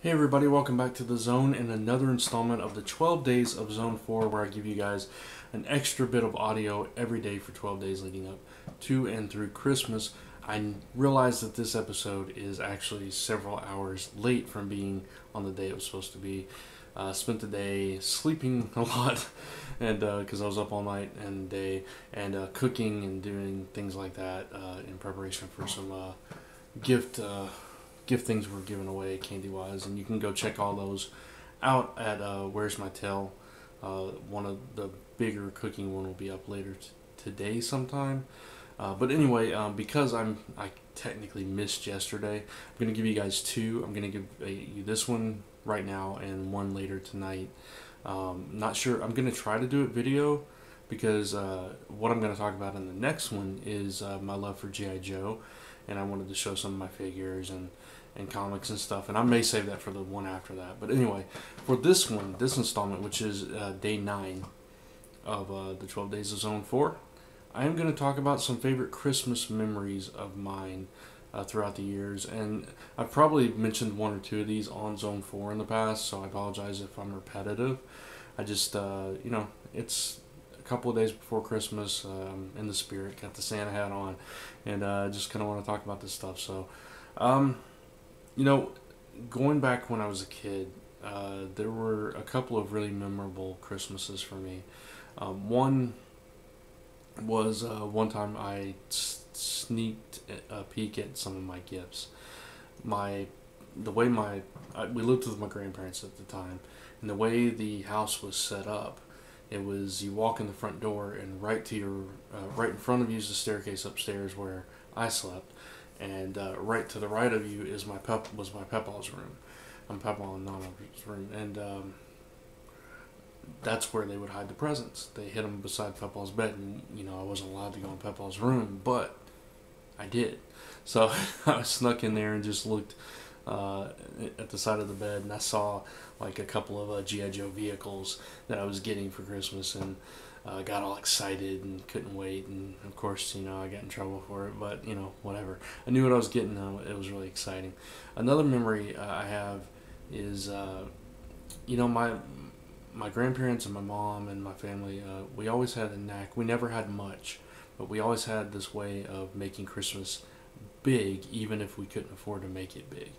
Hey everybody, welcome back to The Zone and another installment of the 12 days of Zone 4, where I give you guys an extra bit of audio every day for 12 days leading up to and through Christmas. I realize that this episode is actually several hours late from being on the day it was supposed to be. Spent the day sleeping a lot, and because I was up all night and day, and cooking and doing things like that in preparation for some gift gift things we're giving away candy wise, and you can go check all those out at Where's My Tail. One of the bigger cooking one will be up later today sometime. But anyway, because I technically missed yesterday, I'm gonna give you guys two. I'm gonna give you this one right now and one later tonight. Not sure. I'm gonna try to do it video because what I'm gonna talk about in the next one is my love for GI Joe, and I wanted to show some of my figures and comics and stuff, and I may save that for the one after that. But anyway, for this one, this installment, which is day 9 of the 12 Days of Zone 4, I am going to talk about some favorite Christmas memories of mine throughout the years, and I've probably mentioned one or two of these on Zone 4 in the past, so I apologize if I'm repetitive. I just, it's a couple of days before Christmas, in the spirit, got the Santa hat on, and just kind of want to talk about this stuff. So, you know, going back when I was a kid, there were a couple of really memorable Christmases for me. One was one time I sneaked a peek at some of my gifts. My the way we lived with my grandparents at the time, and the way the house was set up, it was you walk in the front door and right in front of you is the staircase upstairs where I slept, and right to the right of you is my Pepaw's room. I'm Pepaw and Nana's room, and that's where they would hide the presents. They hid them beside Pepaw's bed, and I wasn't allowed to go in Pepaw's room, but I did. So I snuck in there and just looked at the side of the bed, and I saw like a couple of GI Joe vehicles that I was getting for Christmas, and got all excited and couldn't wait. And of course, I got in trouble for it, but whatever. I knew what I was getting. It was really exciting. Another memory I have is, my grandparents and my mom and my family. We always had a knack. We never had much, but we always had this way of making Christmas big, even if we couldn't afford to make it big.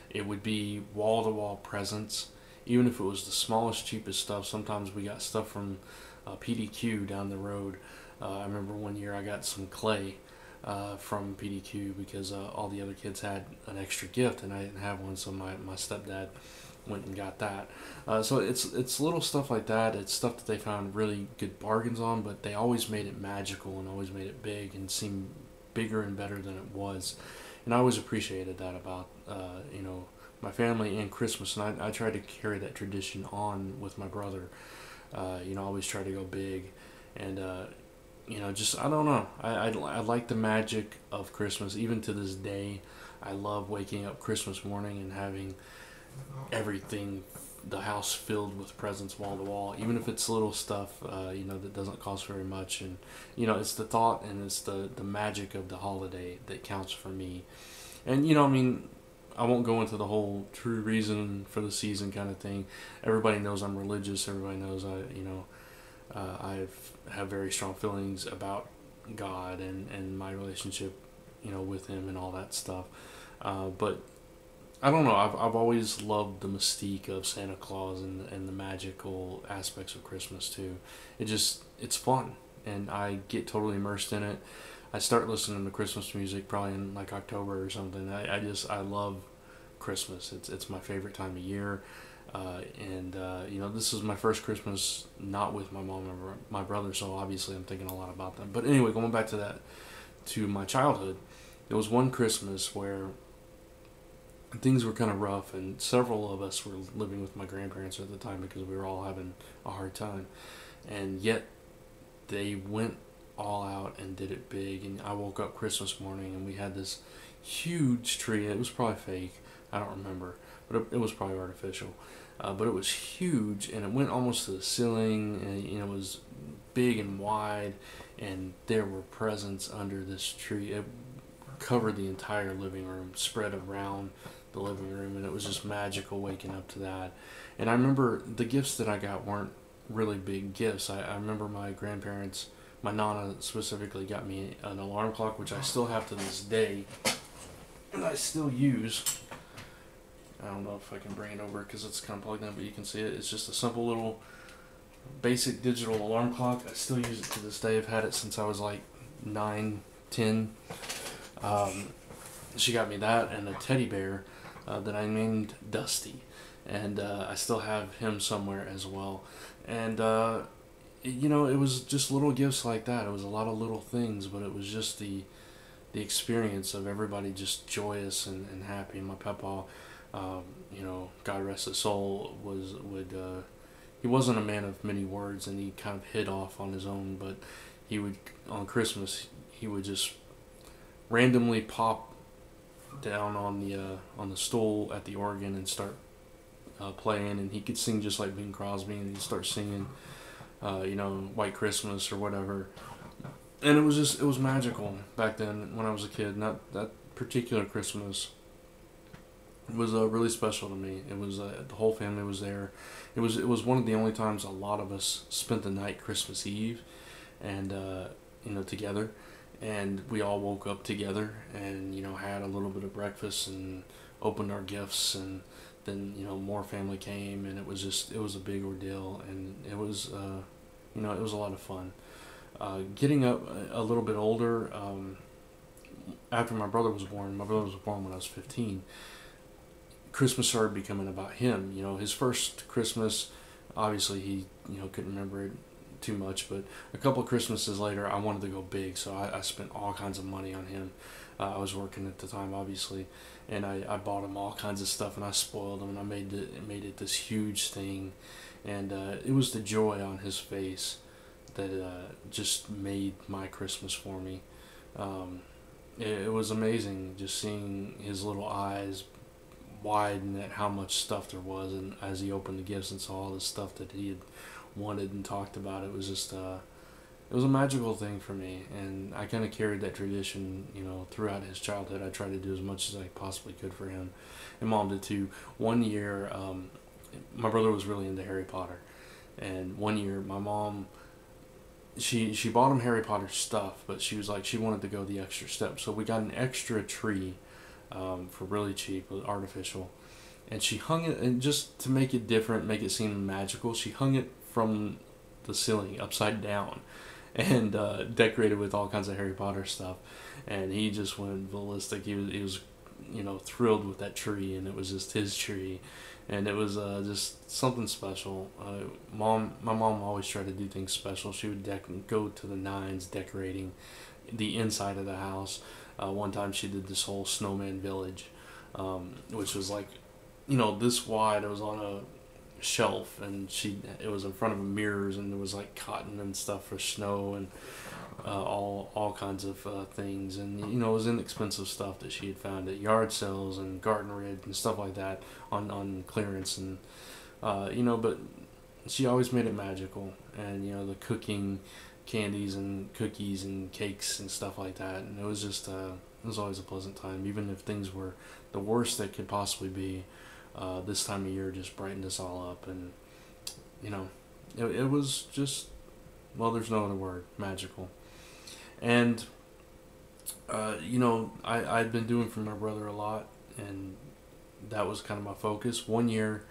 It would be wall to wall presents, even if it was the smallest, cheapest stuff. Sometimes we got stuff from PDQ down the road. I remember one year I got some clay from PDQ because all the other kids had an extra gift and I didn't have one, so my stepdad went and got that. So it's little stuff like that. It's stuff that they found really good bargains on, but they always made it magical and always made it big and seem bigger and better than it was. And I always appreciated that about my family and Christmas, and I tried to carry that tradition on with my brother. I always try to go big, and just I don't know. I like the magic of Christmas. Even to this day, I love waking up Christmas morning and having everything, the house filled with presents wall to wall, even if it's little stuff that doesn't cost very much. And it's the thought and it's the magic of the holiday that counts for me. And I won't go into the whole true reason for the season kind of thing. Everybody knows I'm religious. Everybody knows I have very strong feelings about God and my relationship with him and all that stuff. But I don't know. I've always loved the mystique of Santa Claus and the magical aspects of Christmas too. It's fun, and I get totally immersed in it. I start listening to Christmas music probably in like October or something. I love Christmas. It's my favorite time of year, and this is my first Christmas not with my mom or my brother, so obviously I'm thinking a lot about them. But anyway, going back to my childhood, there was one Christmas where things were kind of rough, and several of us were living with my grandparents at the time because we were all having a hard time, and yet they went all out and did it big. And I woke up Christmas morning and we had this huge tree. It was probably fake, I don't remember, but it was probably artificial, but it was huge, and it went almost to the ceiling, and it was big and wide, and there were presents under this tree. It covered the entire living room, spread around the living room, and it was just magical waking up to that. And I remember the gifts that I got weren't really big gifts. I remember my grandparents, my nana specifically, got me an alarm clock, which I still have to this day, and I still use. I don't know if I can bring it over because it's kind of plugged in, but you can see it. It's just a simple little basic digital alarm clock. I still use it to this day. I've had it since I was like 9, 10. She got me that and a teddy bear that I named Dusty, and I still have him somewhere as well. And it was just little gifts like that. It was a lot of little things, but it was just the experience of everybody just joyous and happy. My papa, God rest his soul, he wasn't a man of many words, and he kind of hid off on his own, but he would, on Christmas, he would just randomly pop down on the stool at the organ and start playing, and he could sing just like Bing Crosby, and he'd start singing, White Christmas or whatever, and it was magical back then when I was a kid. And that particular Christmas was really special to me. It was the whole family was there. It was one of the only times a lot of us spent the night Christmas Eve, and together, and we all woke up together and had a little bit of breakfast and opened our gifts, and then more family came, and it was a big ordeal, and it was it was a lot of fun. Getting up a little bit older, after my brother was born when I was 15. Christmas started becoming about him. His first Christmas, obviously he couldn't remember it too much, but a couple of Christmases later, I wanted to go big, so I spent all kinds of money on him. I was working at the time, obviously, and I bought him all kinds of stuff, and I spoiled him, and I made it this huge thing, and it was the joy on his face that just made my Christmas for me. It was amazing just seeing his little eyes widen at how much stuff there was, and as he opened the gifts and saw all the stuff that he had wanted and talked about, it was just it was a magical thing for me, and I kind of carried that tradition throughout his childhood. I tried to do as much as I possibly could for him, and Mom did too. One year, my brother was really into Harry Potter, and one year my mom, she bought him Harry Potter stuff, but she was like, she wanted to go the extra step, so we got an extra tree for really cheap, artificial, and she hung it, and just to make it different, make it seem magical, she hung it from the ceiling upside down, and decorated with all kinds of Harry Potter stuff, and he just went ballistic. He was thrilled with that tree, and it was just his tree, and it was just something special. My mom always tried to do things special. She would go to the nines decorating the inside of the house. One time she did this whole snowman village, which was like, this wide. It was on a shelf, and it was in front of mirrors, and there was like cotton and stuff for snow, and all kinds of things, and it was inexpensive stuff that she had found at yard sales and garden red and stuff like that on clearance, and but she always made it magical, and the cooking candies and cookies and cakes and stuff like that, and it was just it was always a pleasant time, even if things were the worst that could possibly be. This time of year just brightened us all up, and it was just, well, there's no other word, magical. And I'd been doing for my brother a lot, and that was kind of my focus. One year,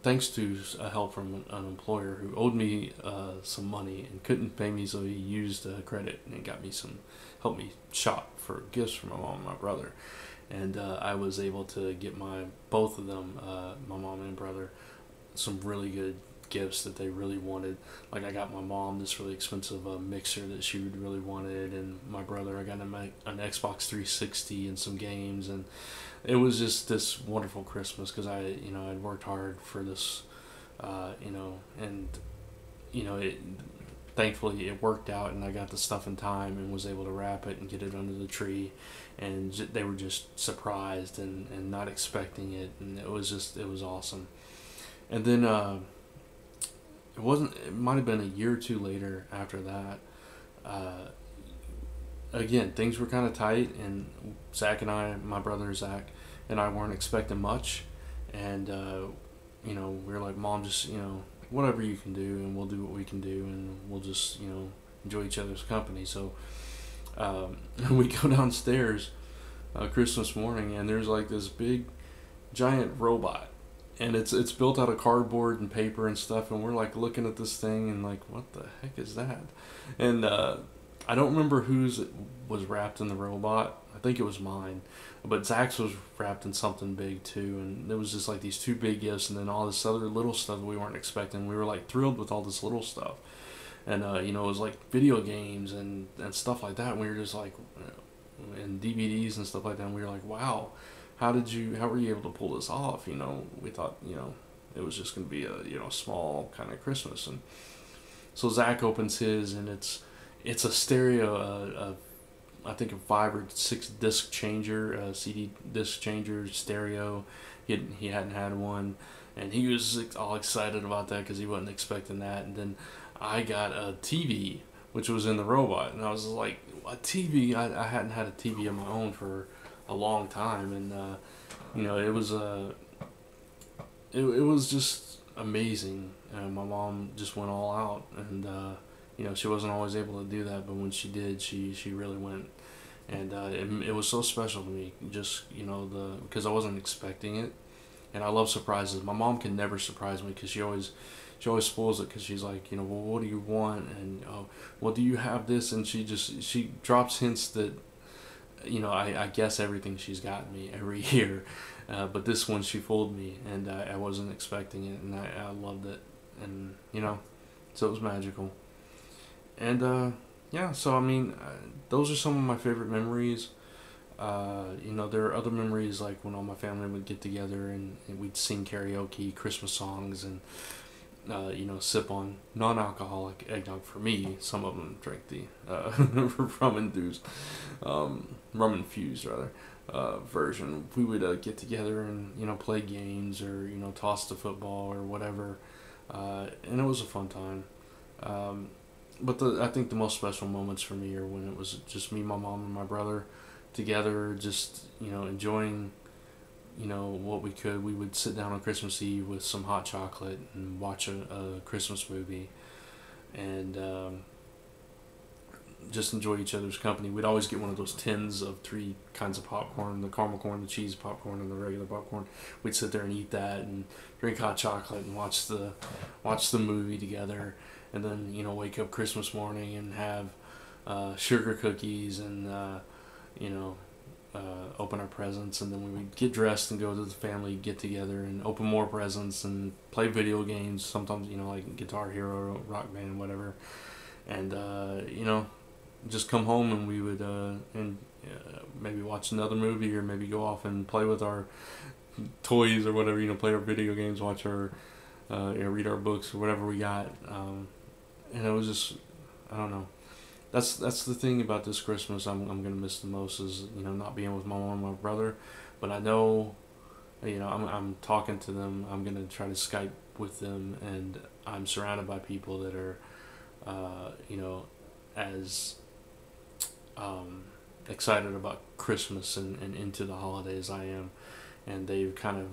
thanks to help from an employer who owed me some money and couldn't pay me, so he used credit and helped me shop for gifts for my mom and my brother. And I was able to get both of them, my mom and brother, some really good gifts that they really wanted. Like, I got my mom this really expensive mixer that she really wanted, and my brother, I got him an Xbox 360 and some games, and it was just this wonderful Christmas because I'd worked hard for this, and thankfully it worked out, and I got the stuff in time and was able to wrap it and get it under the tree, and they were just surprised and not expecting it, and it was awesome. And then it might have been a year or two later after that, again, things were kind of tight, and Zach and I, my brother Zach, and I weren't expecting much, and we were like, Mom, just whatever you can do, and we'll do what we can do, and we'll just enjoy each other's company. So we go downstairs Christmas morning, and there's like this big giant robot, and it's built out of cardboard and paper and stuff, and we're like looking at this thing and like, what the heck is that? And I don't remember whose was wrapped in the robot. I think it was mine, but Zach's was wrapped in something big too, and it was just like these two big gifts, and then all this other little stuff that we weren't expecting. We were like thrilled with all this little stuff, and it was like video games and stuff like that. And we were just like, and DVDs and stuff like that. And we were like, wow, how were you able to pull this off? We thought it was just gonna be a small kind of Christmas, and so Zach opens his, and it's a stereo, I think a 5 or 6 disc changer, CD disc changer stereo. He hadn't had one, and he was all excited about that because he wasn't expecting that. And then I got a TV, which was in the robot, and I was like, a TV? I hadn't had a TV of my own for a long time, and it was it was just amazing. My mom just went all out, and she wasn't always able to do that, but when she did, she really went, and it was so special to me. Just because I wasn't expecting it, and I love surprises. My mom can never surprise me because she always spoils it, because she's like, well, what do you want? And well, do you have this? And she drops hints that I guess everything she's gotten me every year, but this one she fooled me, and I wasn't expecting it, and I loved it, and so it was magical. And yeah, so I mean, those are some of my favorite memories. There are other memories, like when all my family would get together, and we'd sing karaoke, Christmas songs, and sip on non-alcoholic eggnog. For me, some of them drank the rum infused rather, version. We would get together and play games, or toss the football or whatever, and it was a fun time. But I think the most special moments for me are when it was just me, my mom, and my brother together, just enjoying what we could. We would sit down on Christmas Eve with some hot chocolate and watch a Christmas movie, and just enjoy each other's company. We'd always get one of those tins of 3 kinds of popcorn: the caramel corn, the cheese popcorn, and the regular popcorn. We'd sit there and eat that and drink hot chocolate and watch the movie together, and then wake up Christmas morning and have sugar cookies, and open our presents, and then we would get dressed and go to the family get together and open more presents and play video games, sometimes like Guitar Hero, Rock Band, whatever, and just come home, and we would maybe watch another movie, or maybe go off and play with our toys or whatever, play our video games, watch our read our books or whatever we got, and it was just, I don't know. That's the thing about this Christmas I'm gonna miss the most, is not being with my mom and my brother, but I know I'm talking to them. I'm gonna try to Skype with them, and I'm surrounded by people that are as excited about Christmas and into the holidays I am, and they've kind of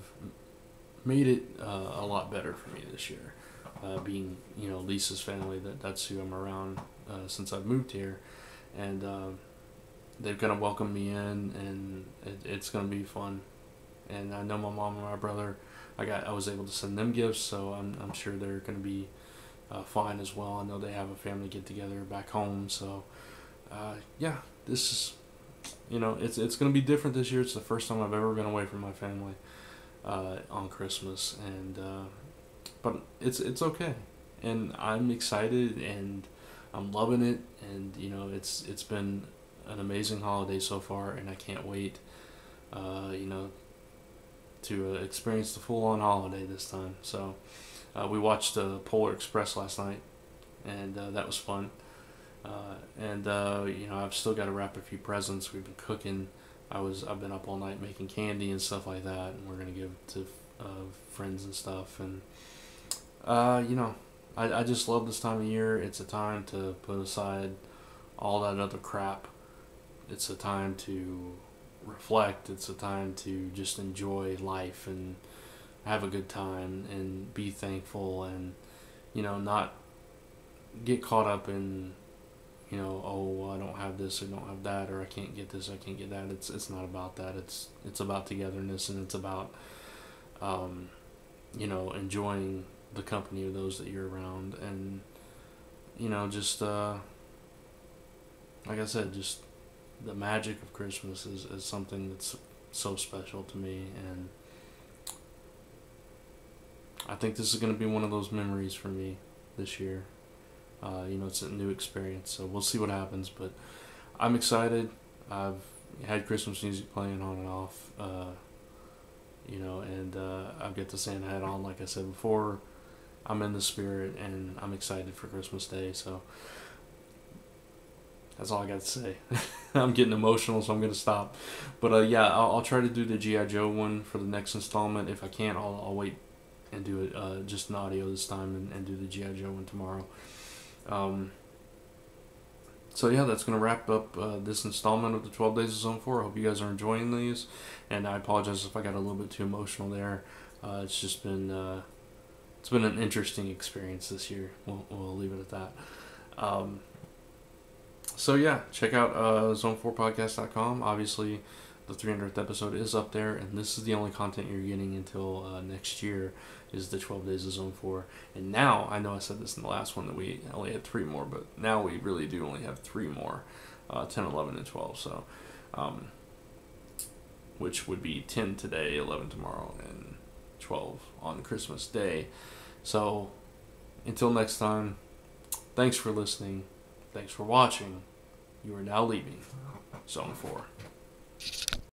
made it a lot better for me this year. Being Lisa's family, that's who I'm around since I've moved here, and they've kind of welcomed me in, and it's gonna be fun. And I know my mom and my brother, I was able to send them gifts, so I'm sure they're gonna be fine as well. I know they have a family get together back home, so yeah, this is it's gonna be different this year. It's the first time I've ever been away from my family on Christmas, and but it's okay, and I'm excited, and I'm loving it, and it's been an amazing holiday so far, and I can't wait to experience the full-on holiday this time. So we watched Polar Express last night, and that was fun, and I've still got to wrap a few presents. We've been cooking. I've been up all night making candy and stuff like that, and we're gonna give to friends and stuff, and I just love this time of year. It's a time to put aside all that other crap. It's a time to reflect. It's a time to just enjoy life and have a good time and be thankful, and not get caught up in oh, I don't have this, I don't have that, or I can't get this, I can't get that. It's not about that. It's about togetherness, and it's about enjoying the company of those that you're around, and just like I said, just the magic of Christmas is something that's so special to me, and I think this is going to be one of those memories for me this year. It's a new experience, so we'll see what happens, but I'm excited. I've had Christmas music playing on and off, and I've got the Santa hat on, like I said before. I'm in the spirit, and I'm excited for Christmas Day, so that's all I got to say. I'm getting emotional, so I'm going to stop. But yeah, I'll try to do the G.I. Joe one for the next installment. If I can't, I'll wait and do it just in audio this time, and do the G.I. Joe one tomorrow. So yeah, that's going to wrap up this installment of the 12 Days of Zone 4. I hope you guys are enjoying these, and I apologize if I got a little bit too emotional there. It's just been it's been an interesting experience this year. We'll leave it at that. So yeah, check out zone4podcast.com. Obviously, the 300th episode is up there, and this is the only content you're getting until next year, is the 12 Days of Zone 4. And now, I know I said this in the last one that we only had 3 more, but now we really do only have 3 more, 10, 11, and 12. So, which would be 10 today, 11 tomorrow, and 12 on Christmas Day. So, until next time, thanks for listening. Thanks for watching. You are now leaving Zone 4.